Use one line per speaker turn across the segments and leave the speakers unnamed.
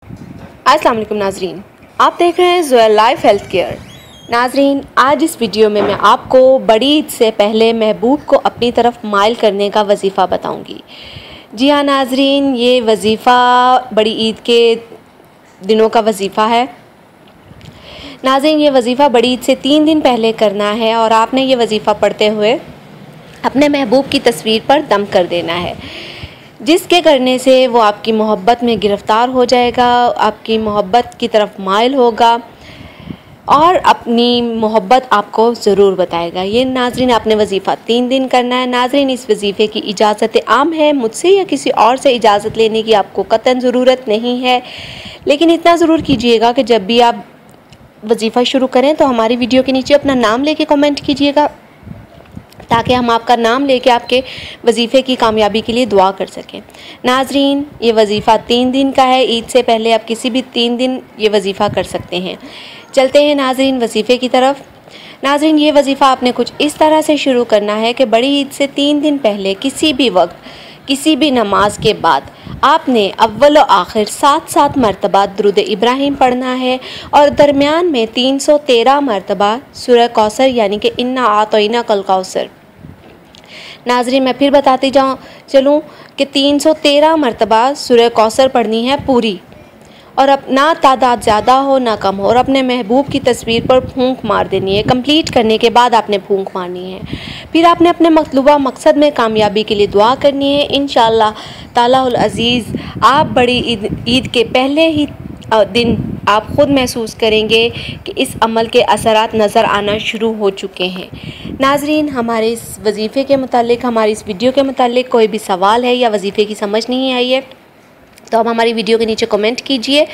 अस्सलाम वालेकुम नाजरीन, आप देख रहे हैं ज़ोया लाइफ हेल्थ केयर। नाजरीन, आज इस वीडियो में मैं आपको बड़ी ईद से पहले महबूब को अपनी तरफ माइल करने का वजीफ़ा बताऊंगी। जी हाँ नाजरीन, ये वजीफ़ा बड़ी ईद के दिनों का वजीफ़ा है। नाजरीन, ये वजीफ़ा बड़ी ईद से 3 दिन पहले करना है और आपने ये वजीफ़ा पढ़ते हुए अपने महबूब की तस्वीर पर दम कर देना है, जिसके करने से वो आपकी मोहब्बत में गिरफ़्तार हो जाएगा, आपकी मोहब्बत की तरफ माइल होगा और अपनी मोहब्बत आपको ज़रूर बताएगा। ये नाजरीन आपने वजीफ़ा 3 दिन करना है। नाजरीन, इस वजीफ़े की इजाज़त आम है, मुझसे या किसी और से इजाज़त लेने की आपको कतई ज़रूरत नहीं है। लेकिन इतना ज़रूर कीजिएगा कि जब भी आप वजीफ़ा शुरू करें तो हमारी वीडियो के नीचे अपना नाम लेके कमेंट कीजिएगा, ताकि हम आपका नाम लेके आपके वजीफ़े की कामयाबी के लिए दुआ कर सकें। नाजरीन, ये वजीफ़ा 3 दिन का है। ईद से पहले आप किसी भी 3 दिन ये वजीफ़ा कर सकते हैं। चलते हैं नाजरीन वजीफ़े की तरफ। नाजरीन, ये वजीफ़ा आपने कुछ इस तरह से शुरू करना है कि बड़ी ईद से 3 दिन पहले किसी भी वक्त किसी भी नमाज के बाद आपने अव्वल और आखिर 7 मरतबा दुरूद इब्राहिम पढ़ना है और दरमियान में 313 मरतबा सूरह कौसर यानी कि इन्ना आतोइना कल कौसर। नाजरीन, मैं फिर बताती चलूँ कि 313 मरतबा सूरह कौसर पढ़नी है पूरी, और अब ना तादाद ज़्यादा हो ना कम हो, और अपने महबूब की तस्वीर पर फूंक मार देनी है। कंप्लीट करने के बाद आपने फूंक मारनी है। फिर आपने अपने मतलूबा मकसद में कामयाबी के लिए दुआ करनी है। इंशाअल्लाह तालाहुल अज़ीज़ आप बड़ी ईद के पहले ही दिन आप ख़ुद महसूस करेंगे कि इस अमल के असरात नज़र आना शुरू हो चुके हैं। नाजरीन, हमारे इस वजीफ़े के मुतालिक, हमारी इस वीडियो के मुतालिक कोई भी सवाल है या वजीफ़े की समझ नहीं आई है तो आप हमारी वीडियो के नीचे कमेंट कीजिए।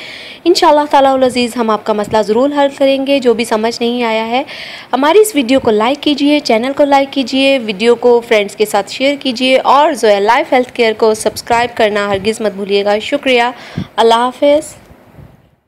इंशाअल्लाह तालाहुल अज़ीज़ हम आपका मसला ज़रूर हल करेंगे। जो भी समझ नहीं आया है, हमारी इस वीडियो को लाइक कीजिए, चैनल को लाइक कीजिए, वीडियो को फ्रेंड्स के साथ शेयर कीजिए और ज़ोया लाइफ हेल्थ केयर को सब्सक्राइब करना हरगिज़ मत भूलिएगा। शुक्रिया। अल्लाह हाफ़िज़।